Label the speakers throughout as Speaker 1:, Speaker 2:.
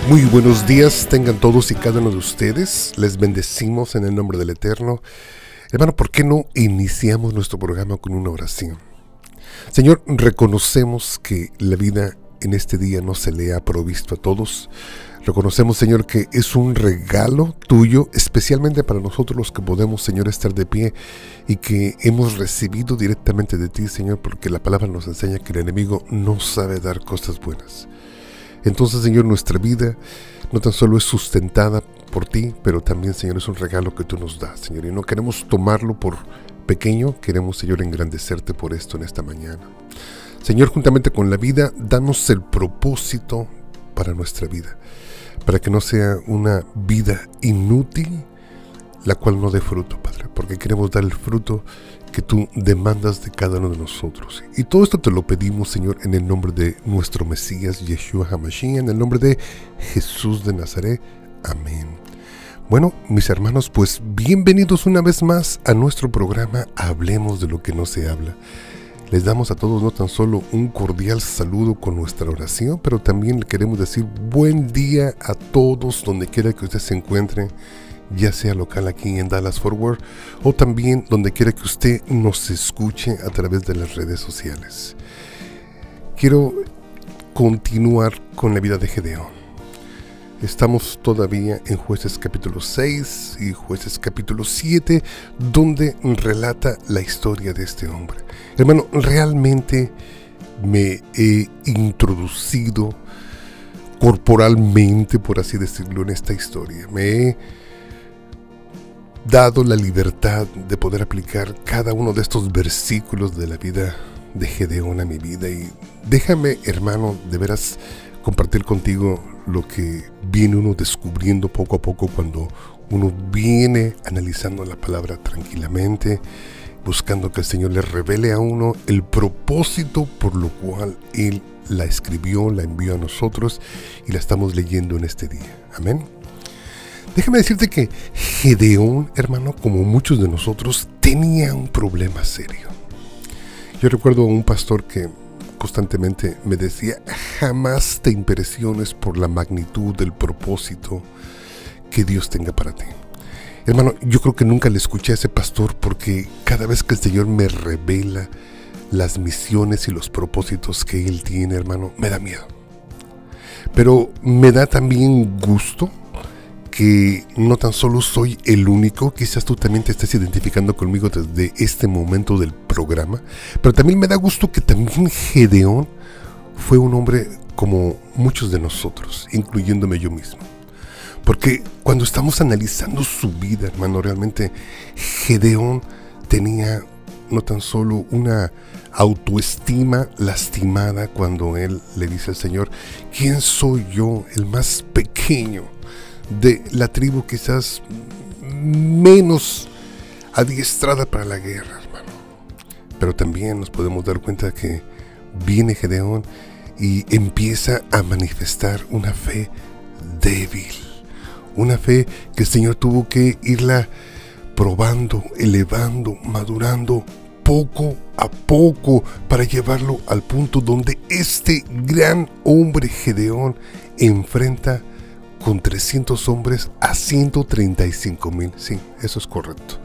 Speaker 1: Muy buenos días, tengan todos y cada uno de ustedes. Les bendecimos en el nombre del Eterno. Hermano, ¿por qué no iniciamos nuestro programa con una oración? Señor, reconocemos que la vida en este día no se le ha provisto a todos. Reconocemos, Señor, que es un regalo tuyo, especialmente para nosotros los que podemos, Señor, estar de pie y que hemos recibido directamente de ti, Señor, porque la palabra nos enseña que el enemigo no sabe dar cosas buenas. Entonces, Señor, nuestra vida no tan solo es sustentada por ti, pero también, Señor, es un regalo que tú nos das, Señor, y no queremos tomarlo por pequeño, queremos, Señor, engrandecerte por esto en esta mañana. Señor, juntamente con la vida, danos el propósito para nuestra vida, para que no sea una vida inútil, la cual no dé fruto, Padre, porque queremos dar el fruto que tú demandas de cada uno de nosotros. Y todo esto te lo pedimos, Señor, en el nombre de nuestro Mesías, Yeshua HaMashiach, en el nombre de Jesús de Nazaret. Amén. Bueno, mis hermanos, pues bienvenidos una vez más a nuestro programa Hablemos de lo que no se habla. Les damos a todos no tan solo un cordial saludo con nuestra oración, pero también le queremos decir buen día a todos donde quiera que usted se encuentre, ya sea local aquí en Dallas Fort Worth o también donde quiera que usted nos escuche a través de las redes sociales. Quiero continuar con la vida de Gedeón. Estamos todavía en Jueces capítulo 6 y Jueces capítulo 7, donde relata la historia de este hombre. Hermano, realmente me he introducido corporalmente, por así decirlo, en esta historia. Me he dado la libertad de poder aplicar cada uno de estos versículos de la vida de Gedeón a mi vida. Y déjame, hermano, de veras compartir contigo lo que viene uno descubriendo poco a poco cuando uno viene analizando la palabra tranquilamente, buscando que el Señor le revele a uno el propósito por lo cual Él la escribió, la envió a nosotros y la estamos leyendo en este día. Amén. Déjame decirte que Gedeón, hermano, como muchos de nosotros, tenía un problema serio. Yo recuerdo a un pastor que constantemente me decía: jamás te impresiones por la magnitud del propósito que Dios tenga para ti. Hermano, yo creo que nunca le escuché a ese pastor, porque cada vez que el Señor me revela las misiones y los propósitos que Él tiene, hermano, me da miedo. Pero me da también gusto que no tan solo soy el único, quizás tú también te estés identificando conmigo desde este momento del programa, pero también me da gusto que también Gedeón fue un hombre como muchos de nosotros, incluyéndome yo mismo. Porque cuando estamos analizando su vida, hermano, realmente Gedeón tenía no tan solo una autoestima lastimada cuando él le dice al Señor: ¿quién soy yo, el más pequeño de la tribu quizás menos adiestrada para la guerra, hermano? Pero también nos podemos dar cuenta que viene Gedeón y empieza a manifestar una fe débil, una fe que el Señor tuvo que irla probando, elevando, madurando poco a poco para llevarlo al punto donde este gran hombre Gedeón enfrenta con 300 hombres a 135,000. Sí, eso es correcto.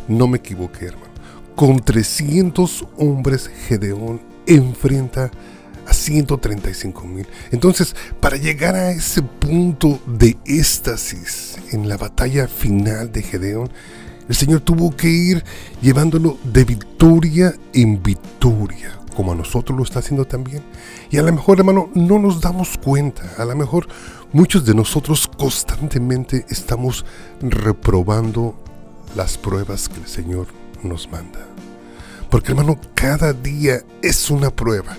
Speaker 1: No me equivoqué, hermano. Con 300 hombres Gedeón enfrenta a 135,000. Entonces, para llegar a ese punto de éxtasis en la batalla final de Gedeón, el Señor tuvo que ir llevándolo de victoria en victoria, como a nosotros lo está haciendo también. Y a lo mejor, hermano, no nos damos cuenta. A lo mejor muchos de nosotros constantemente estamos reprobando las pruebas que el Señor nos manda. Porque, hermano, cada día es una prueba.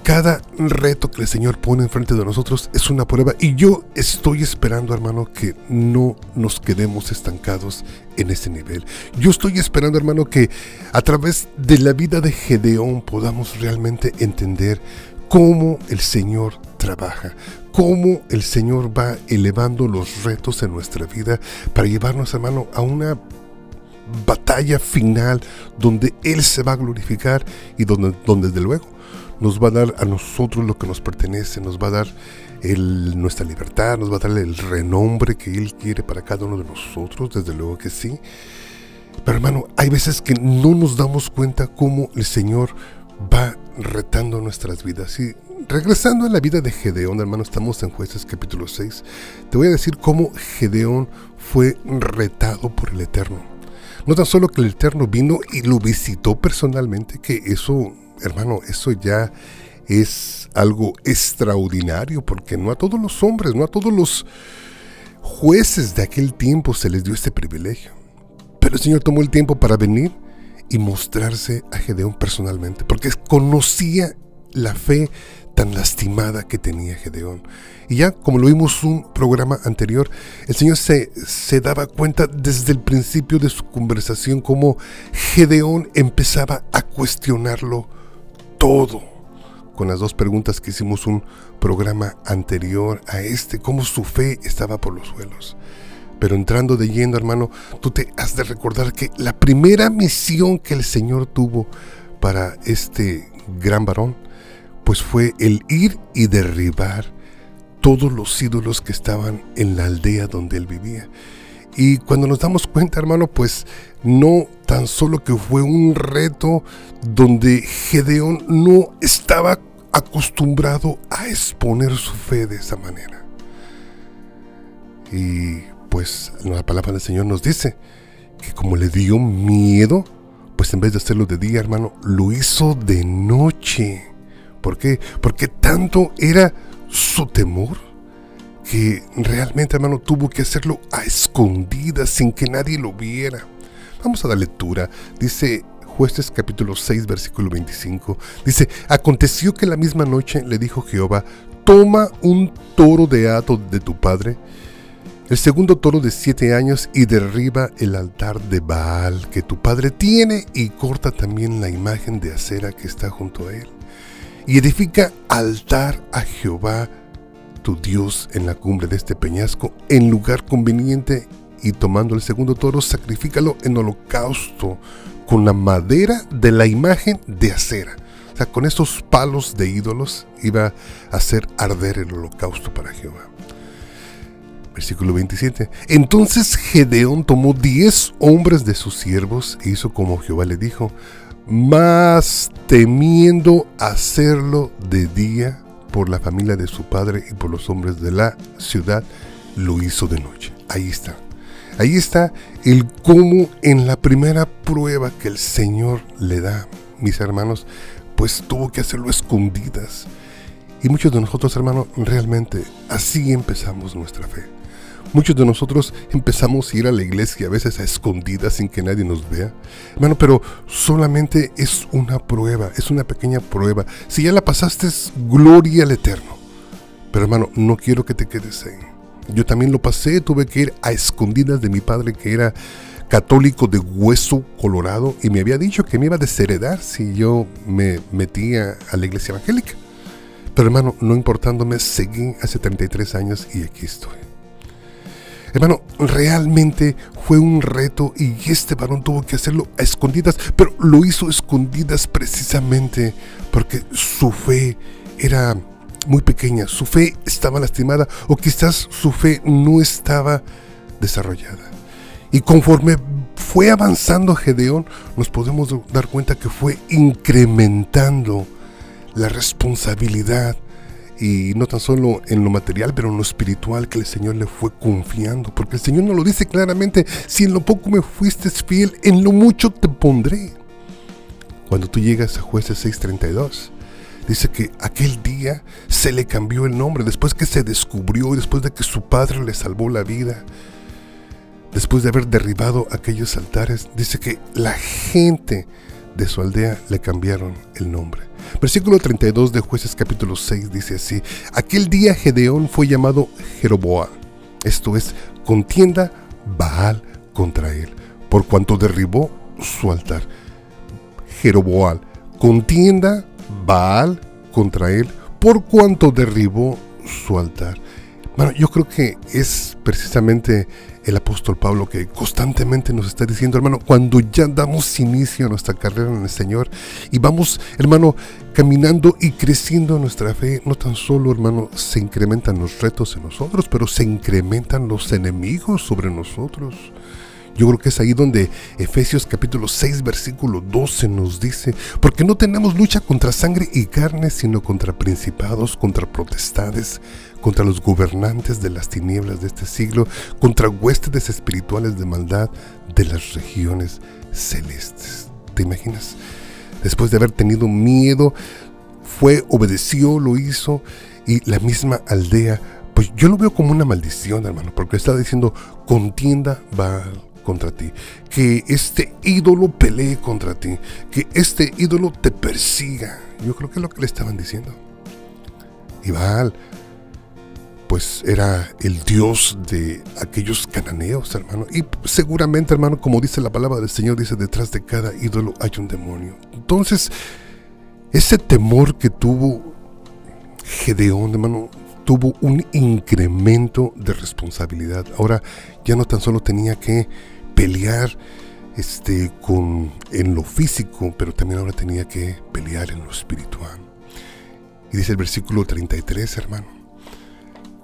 Speaker 1: Cada reto que el Señor pone enfrente de nosotros es una prueba. Y yo estoy esperando, hermano, que no nos quedemos estancados en ese nivel. Yo estoy esperando, hermano, que a través de la vida de Gedeón podamos realmente entender cómo el Señor trabaja, cómo el Señor va elevando los retos en nuestra vida para llevarnos, hermano, a una batalla final donde Él se va a glorificar y donde desde luego nos va a dar a nosotros lo que nos pertenece, nos va a dar Él, nuestra libertad, nos va a dar el renombre que Él quiere para cada uno de nosotros, desde luego que sí. Pero hermano, hay veces que no nos damos cuenta cómo el Señor va retando nuestras vidas. Y regresando a la vida de Gedeón, hermano, estamos en Jueces capítulo 6. Te voy a decir cómo Gedeón fue retado por el Eterno. No tan solo que el Eterno vino y lo visitó personalmente, que eso, hermano, eso ya es algo extraordinario, porque no a todos los hombres, no a todos los jueces de aquel tiempo se les dio este privilegio. Pero el Señor tomó el tiempo para venir y mostrarse a Gedeón personalmente, porque conocía la fe tan lastimada que tenía Gedeón. Y ya, como lo vimos en un programa anterior, el Señor se daba cuenta desde el principio de su conversación cómo Gedeón empezaba a cuestionarlo todo, con las dos preguntas que hicimos un programa anterior a este, cómo su fe estaba por los suelos. Pero entrando de lleno, hermano, tú te has de recordar que la primera misión que el Señor tuvo para este gran varón, pues fue el ir y derribar todos los ídolos que estaban en la aldea donde él vivía. Y cuando nos damos cuenta, hermano, pues no tan solo que fue un reto donde Gedeón no estaba acostumbrado a exponer su fe de esa manera. Y pues la palabra del Señor nos dice que como le dio miedo, pues en vez de hacerlo de día, hermano, lo hizo de noche. ¿Por qué? Porque tanto era su temor que realmente, hermano, tuvo que hacerlo a escondidas, sin que nadie lo viera. Vamos a dar lectura. Dice Jueces capítulo 6, versículo 25. Dice: aconteció que la misma noche le dijo Jehová: toma un toro de hato de tu padre, el segundo toro de 7 años, y derriba el altar de Baal que tu padre tiene, y corta también la imagen de acera que está junto a él, y edifica altar a Jehová tu Dios en la cumbre de este peñasco, en lugar conveniente, y tomando el segundo toro, sacrifícalo en holocausto con la madera de la imagen de acera. O sea, con estos palos de ídolos iba a hacer arder el holocausto para Jehová. Versículo 27. Entonces Gedeón tomó 10 hombres de sus siervos e hizo como Jehová le dijo, mas temiendo hacerlo de día por la familia de su padre y por los hombres de la ciudad, lo hizo de noche. Ahí está. Ahí está el cómo en la primera prueba que el Señor le da, mis hermanos, pues tuvo que hacerlo a escondidas. Y muchos de nosotros, hermanos, realmente así empezamos nuestra fe. Muchos de nosotros empezamos a ir a la iglesia a veces a escondidas sin que nadie nos vea. Hermano, pero solamente es una prueba, es una pequeña prueba. Si ya la pasaste, es gloria al Eterno. Pero hermano, no quiero que te quedes ahí. Yo también lo pasé, tuve que ir a escondidas de mi padre, que era católico de hueso colorado, y me había dicho que me iba a desheredar si yo me metía a la iglesia evangélica. Pero hermano, no importándome, seguí hace 33 años y aquí estoy. Hermano, realmente fue un reto y este varón tuvo que hacerlo a escondidas, pero lo hizo a escondidas precisamente porque su fe era muy pequeña, su fe estaba lastimada o quizás su fe no estaba desarrollada. Y conforme fue avanzando Gedeón, nos podemos dar cuenta que fue incrementando la responsabilidad, y no tan solo en lo material, pero en lo espiritual que el Señor le fue confiando. Porque el Señor nos lo dice claramente: si en lo poco me fuiste fiel, en lo mucho te pondré. Cuando tú llegas a Jueces 6:32, dice que aquel día se le cambió el nombre, después que se descubrió, después de que su padre le salvó la vida, después de haber derribado aquellos altares, dice que la gente de su aldea le cambiaron el nombre. Versículo 32 de Jueces capítulo 6 dice así: aquel día Gedeón fue llamado Jeroboam, esto es, contienda Baal contra él, por cuanto derribó su altar. Jeroboam, contienda Baal contra él, por cuanto derribó su altar. Bueno, yo creo que es precisamente el apóstol Pablo que constantemente nos está diciendo, hermano, cuando ya damos inicio a nuestra carrera en el Señor y vamos, hermano, caminando y creciendo en nuestra fe, no tan solo, hermano, se incrementan los retos en nosotros, pero se incrementan los enemigos sobre nosotros. Yo creo que es ahí donde Efesios capítulo 6 versículo 12 nos dice, porque no tenemos lucha contra sangre y carne, sino contra principados, contra potestades, contra los gobernantes de las tinieblas de este siglo, contra huestes espirituales de maldad de las regiones celestes. ¿Te imaginas? Después de haber tenido miedo, obedeció, lo hizo, y la misma aldea, pues yo lo veo como una maldición, hermano, porque está diciendo, contienda va contra ti, que este ídolo pelee contra ti, que este ídolo te persiga. Yo creo que es lo que le estaban diciendo. Y Baal, pues era el dios de aquellos cananeos, hermano, y seguramente, hermano, como dice la palabra del Señor, dice, detrás de cada ídolo hay un demonio. Entonces, ese temor que tuvo Gedeón, hermano, tuvo un incremento de responsabilidad. Ahora ya no tan solo tenía que pelear en lo físico, pero también ahora tenía que pelear en lo espiritual. Y dice el versículo 33, hermano,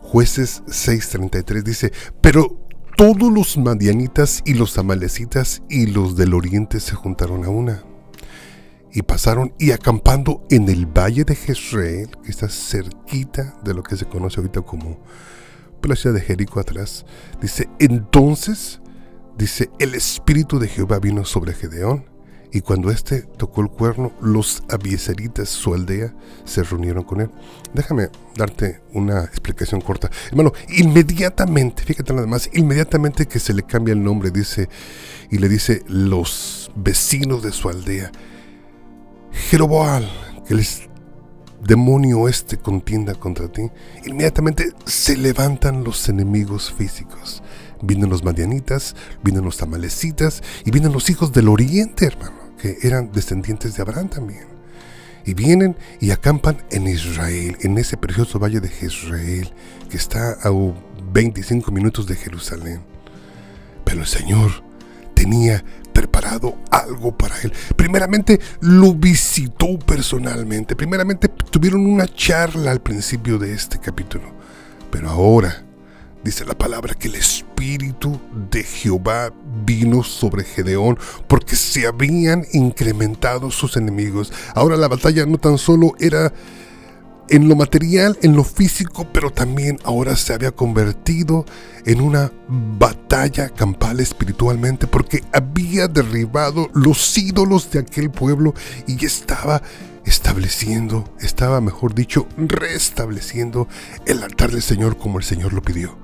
Speaker 1: Jueces 6:33 dice, pero todos los madianitas y los amalecitas y los del oriente se juntaron a una, y pasaron y acampando en el valle de Jezreel, que está cerquita de lo que se conoce ahorita como la ciudad de Jericó atrás, dice, entonces, dice, el Espíritu de Jehová vino sobre Gedeón, y cuando éste tocó el cuerno, los abiezeritas, su aldea, se reunieron con él. Déjame darte una explicación corta. Hermano, inmediatamente, fíjate nada más, inmediatamente que se le cambia el nombre, dice, y le dice los vecinos de su aldea, Jeroboam, que el demonio contienda contra ti, inmediatamente se levantan los enemigos físicos. Vienen los madianitas, vienen los amalecitas y vienen los hijos del oriente, hermano, que eran descendientes de Abraham también. Y vienen y acampan en Israel, en ese precioso valle de Jezreel, que está a 25 minutos de Jerusalén. Pero el Señor tenía preparado algo para él. Primeramente lo visitó personalmente. Primeramente tuvieron una charla al principio de este capítulo. Pero ahora dice la palabra que el Espíritu de Jehová vino sobre Gedeón porque se habían incrementado sus enemigos. Ahora la batalla no tan solo era en lo material, en lo físico, pero también ahora se había convertido en una batalla campal espiritualmente, porque había derribado los ídolos de aquel pueblo y estaba mejor dicho, restableciendo el altar del Señor como el Señor lo pidió.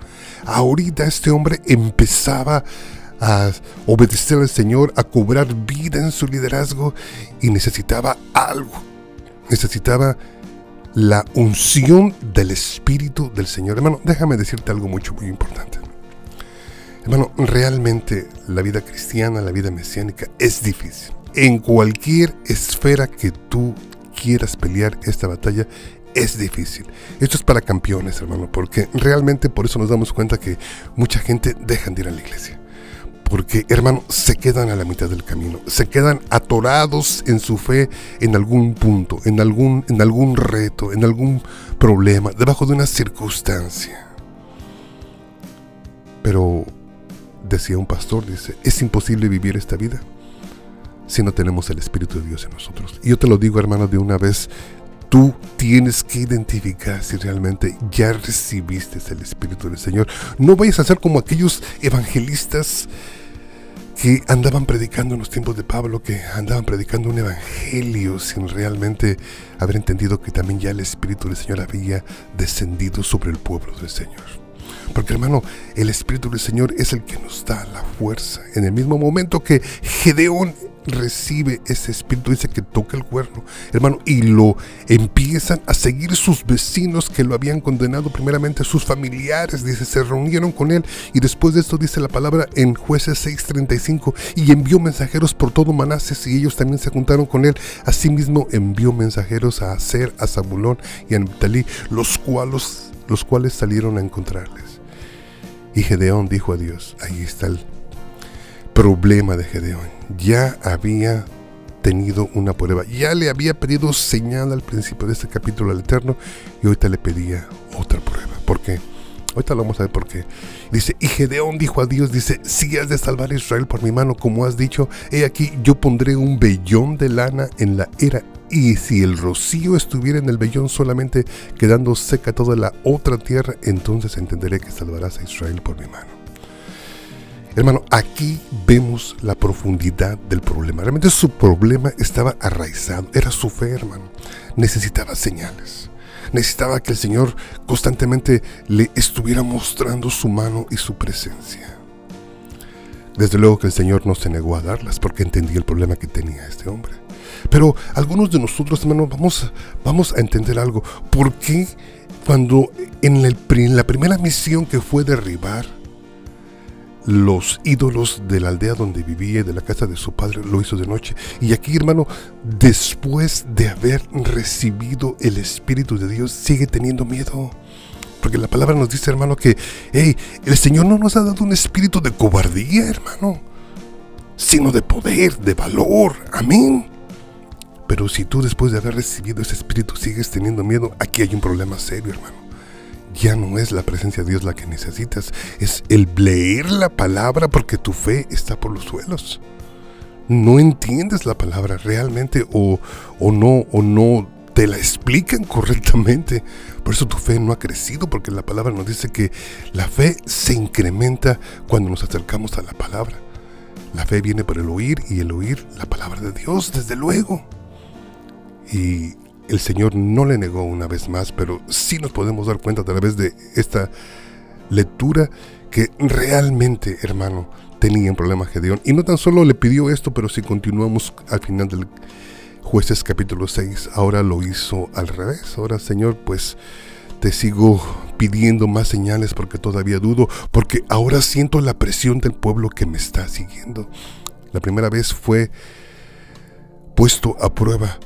Speaker 1: Ahorita este hombre empezaba a obedecer al Señor, a cobrar vida en su liderazgo y necesitaba algo. Necesitaba la unción del Espíritu del Señor. Hermano, déjame decirte algo muy importante. Hermano, realmente la vida cristiana, la vida mesiánica es difícil. En cualquier esfera que tú quieras pelear esta batalla, es difícil. Esto es para campeones, hermano, porque realmente por eso nos damos cuenta que mucha gente deja de ir a la iglesia. Porque, hermano, se quedan a la mitad del camino, se quedan atorados en su fe en algún punto, en algún reto, en algún problema, debajo de una circunstancia. Pero, decía un pastor, dice, es imposible vivir esta vida si no tenemos el Espíritu de Dios en nosotros. Y yo te lo digo, hermano, de una vez, tú tienes que identificar si realmente ya recibiste el Espíritu del Señor. No vayas a ser como aquellos evangelistas que andaban predicando en los tiempos de Pablo, que andaban predicando un evangelio sin realmente haber entendido que también ya el Espíritu del Señor había descendido sobre el pueblo del Señor. Porque, hermano, el Espíritu del Señor es el que nos da la fuerza. En el mismo momento que Gedeón recibe ese espíritu, dice que toca el cuerno, hermano, y lo empiezan a seguir sus vecinos que lo habían condenado, primeramente sus familiares, dice, se reunieron con él, y después de esto dice la palabra en Jueces 6:35, y envió mensajeros por todo Manases, y ellos también se juntaron con él. Asimismo envió mensajeros a Aser, a Zabulón y a Neftalí, los cuales los cuales salieron a encontrarles. Y Gedeón dijo a Dios, ahí está el problema de Gedeón. Ya había tenido una prueba, ya le había pedido señal al principio de este capítulo al Eterno, y ahorita le pedía otra prueba. ¿Por qué? Ahorita lo vamos a ver por qué. Dice, y Gedeón dijo a Dios, dice, si has de salvar a Israel por mi mano, como has dicho, he aquí, yo pondré un vellón de lana en la era, y si el rocío estuviera en el vellón solamente, quedando seca toda la otra tierra, entonces entenderé que salvarás a Israel por mi mano. Hermano, aquí vemos la profundidad del problema. Realmente su problema estaba arraizado, era su fe, hermano. Necesitaba señales. Necesitaba que el Señor constantemente le estuviera mostrando su mano y su presencia. Desde luego que el Señor no se negó a darlas, porque entendía el problema que tenía este hombre. Pero algunos de nosotros, hermano, vamos a entender algo. ¿Por qué cuando en la primera misión, que fue derribar los ídolos de la aldea donde vivía y de la casa de su padre, lo hizo de noche? Y aquí, hermano, después de haber recibido el Espíritu de Dios, sigue teniendo miedo? Porque la palabra nos dice, hermano, que el Señor no nos ha dado un espíritu de cobardía, hermano, sino de poder, de valor. Amén. Pero si tú, después de haber recibido ese espíritu, sigues teniendo miedo, aquí hay un problema serio, hermano. Ya no es la presencia de Dios la que necesitas, es el leer la palabra, porque tu fe está por los suelos. No entiendes la palabra realmente, o no te la explican correctamente. Por eso tu fe no ha crecido, porque la palabra nos dice que la fe se incrementa cuando nos acercamos a la palabra. La fe viene por el oír, y el oír la palabra de Dios, desde luego. Y el Señor no le negó una vez más, pero sí nos podemos dar cuenta a través de esta lectura que realmente, hermano, tenía un problema Gedeón. Y no tan solo le pidió esto, pero si continuamos al final del Jueces capítulo 6, ahora lo hizo al revés. Ahora, Señor, pues te sigo pidiendo más señales, porque todavía dudo, porque ahora siento la presión del pueblo que me está siguiendo. La primera vez fue puesto a prueba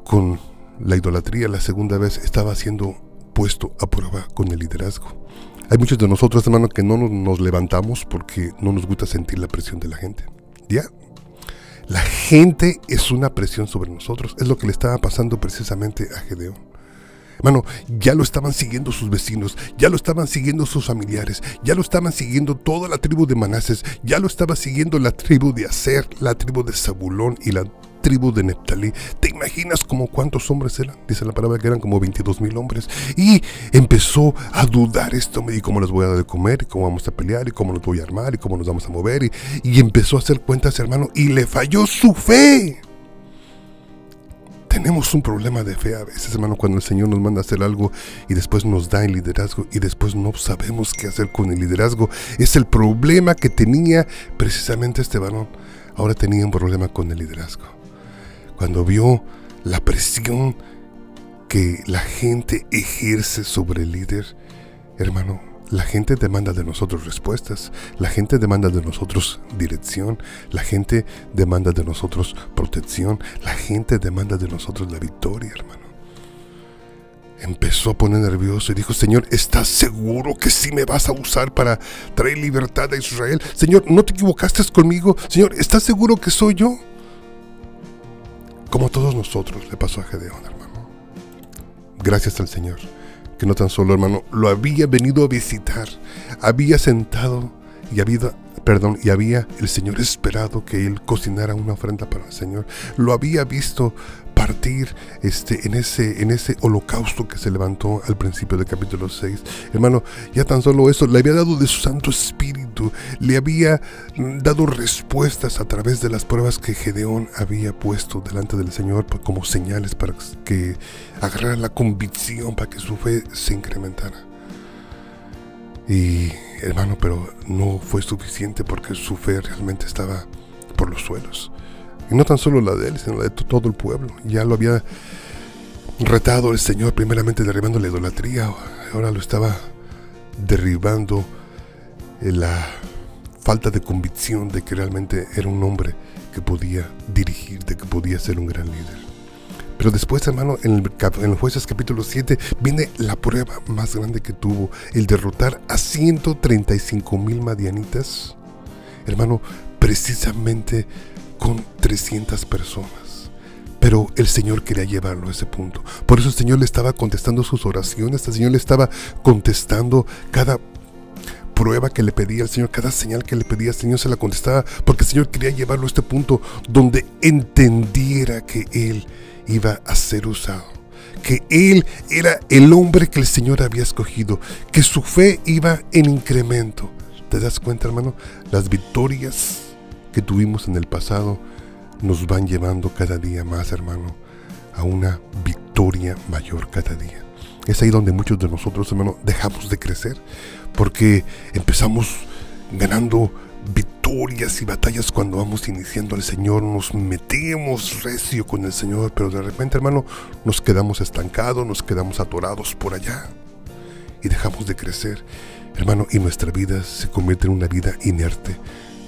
Speaker 1: con la idolatría, la segunda vez estaba siendo puesto a prueba con el liderazgo. Hay muchos de nosotros, hermano, que no nos levantamos porque no nos gusta sentir la presión de la gente. ¿Ya? La gente es una presión sobre nosotros. Es lo que le estaba pasando precisamente a Gedeón. Hermano, ya lo estaban siguiendo sus vecinos, ya lo estaban siguiendo sus familiares, ya lo estaban siguiendo toda la tribu de Manases, ya lo estaba siguiendo la tribu de Aser, la tribu de Zabulón y la tribu de Neftalí. ¿Te imaginas como cuántos hombres eran? Dice la palabra que eran como 22,000 hombres. Y empezó a dudar esto, y cómo les voy a dar de comer, y cómo vamos a pelear, y cómo los voy a armar, y cómo nos vamos a mover, y empezó a hacer cuentas, hermano, y le falló su fe. Tenemos un problema de fe a veces, hermano, cuando el Señor nos manda a hacer algo y después nos da el liderazgo y después no sabemos qué hacer con el liderazgo. Es el problema que tenía precisamente este varón. Ahora tenía un problema con el liderazgo. Cuando vio la presión que la gente ejerce sobre el líder, hermano, la gente demanda de nosotros respuestas, la gente demanda de nosotros dirección, la gente demanda de nosotros protección, la gente demanda de nosotros la victoria, hermano. Empezó a poner nervioso y dijo, Señor, ¿estás seguro que sí me vas a usar para traer libertad a Israel? Señor, ¿no te equivocaste conmigo? Señor, ¿estás seguro que soy yo? Como a todos nosotros le pasó a Gedeón, hermano. Gracias al Señor, que no tan solo, hermano, lo había venido a visitar, había sentado y había el Señor esperado que él cocinara una ofrenda para el Señor. Lo había visto partir en ese holocausto que se levantó al principio del capítulo 6. Hermano, ya tan solo eso, le había dado de su Santo Espíritu, le había dado respuestas a través de las pruebas que Gedeón había puesto delante del Señor como señales para que agarrara la convicción, para que su fe se incrementara. Y, hermano, pero no fue suficiente, porque su fe realmente estaba por los suelos. Y no tan solo la de él, sino la de todo el pueblo. Ya lo había retado el Señor, primeramente derribando la idolatría. Ahora lo estaba derribando la falta de convicción de que realmente era un hombre que podía dirigir, de que podía ser un gran líder. Pero después, hermano, en Jueces capítulo 7 viene la prueba más grande que tuvo, el derrotar a 135,000 madianitas, hermano, precisamente con 300 personas. Pero el Señor quería llevarlo a ese punto. Por eso el Señor le estaba contestando sus oraciones, el Señor le estaba contestando cada prueba que le pedía al Señor, cada señal que le pedía al Señor se la contestaba, porque el Señor quería llevarlo a este punto donde entendiera que Él iba a ser usado, que Él era el hombre que el Señor había escogido, que su fe iba en incremento. ¿Te das cuenta, hermano? Las victorias que tuvimos en el pasado nos van llevando cada día más, hermano, a una victoria mayor cada día. Es ahí donde muchos de nosotros, hermano, dejamos de crecer, porque empezamos ganando victorias y batallas cuando vamos iniciando al Señor, nos metemos recio con el Señor, pero de repente, hermano, nos quedamos estancados, nos quedamos atorados por allá y dejamos de crecer, hermano, y nuestra vida se convierte en una vida inerte.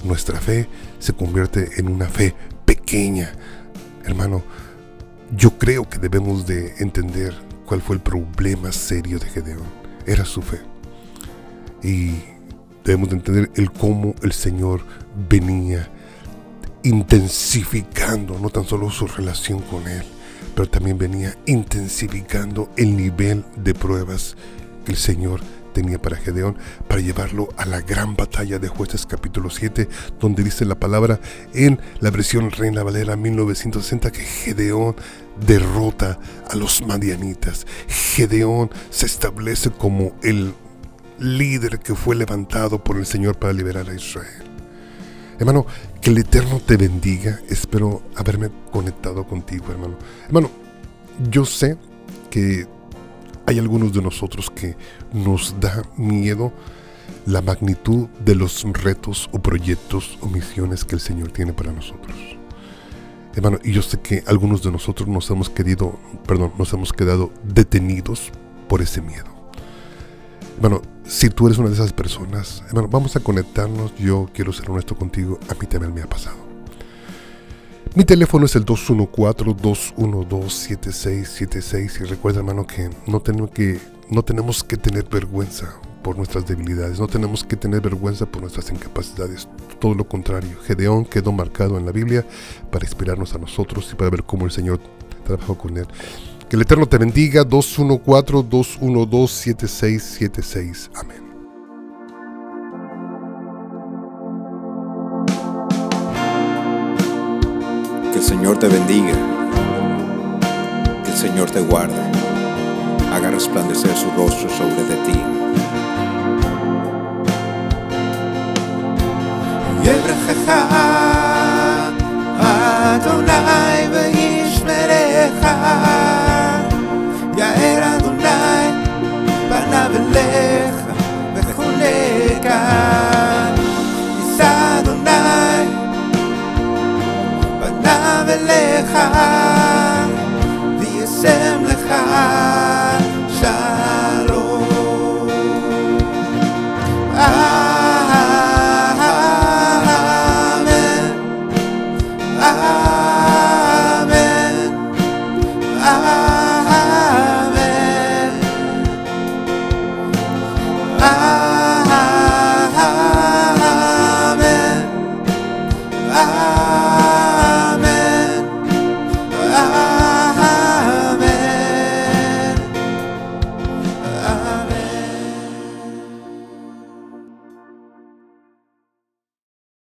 Speaker 1: Nuestra fe se convierte en una fe pequeña. Hermano, yo creo que debemos de entender cuál fue el problema serio de Gedeón. Era su fe. Y debemos de entender el cómo el Señor venía intensificando no tan solo su relación con Él, pero también venía intensificando el nivel de pruebas que el Señor tenía para Gedeón, para llevarlo a la gran batalla de Jueces capítulo 7, donde dice la palabra en la versión Reina Valera 1960 que Gedeón derrota a los madianitas. Gedeón se establece como el líder que fue levantado por el Señor para liberar a Israel. Hermano, que el Eterno te bendiga. Espero haberme conectado contigo, hermano. Hermano, yo sé que hay algunos de nosotros que nos da miedo la magnitud de los retos o proyectos o misiones que el Señor tiene para nosotros. Hermano, y yo sé que algunos de nosotros nos hemos quedado detenidos por ese miedo. Hermano, si tú eres una de esas personas, hermano, vamos a conectarnos. Yo quiero ser honesto contigo, a mí también me ha pasado. Mi teléfono es el 214-212-7676 y recuerda, hermano, que no tenemos que tener vergüenza por nuestras debilidades, no tenemos que tener vergüenza por nuestras incapacidades, todo lo contrario. Gedeón quedó marcado en la Biblia para inspirarnos a nosotros y para ver cómo el Señor trabajó con él. Que el Eterno te bendiga. 214-212-7676. Amén.
Speaker 2: Que el Señor te bendiga, que el Señor te guarde, haga resplandecer su rostro sobre de ti.
Speaker 3: יברכך אדוני וישמרך, יאר אדוני פניו אליך וחונקה, יישא אדוני פניו אליך וישם לך שלום. Amen.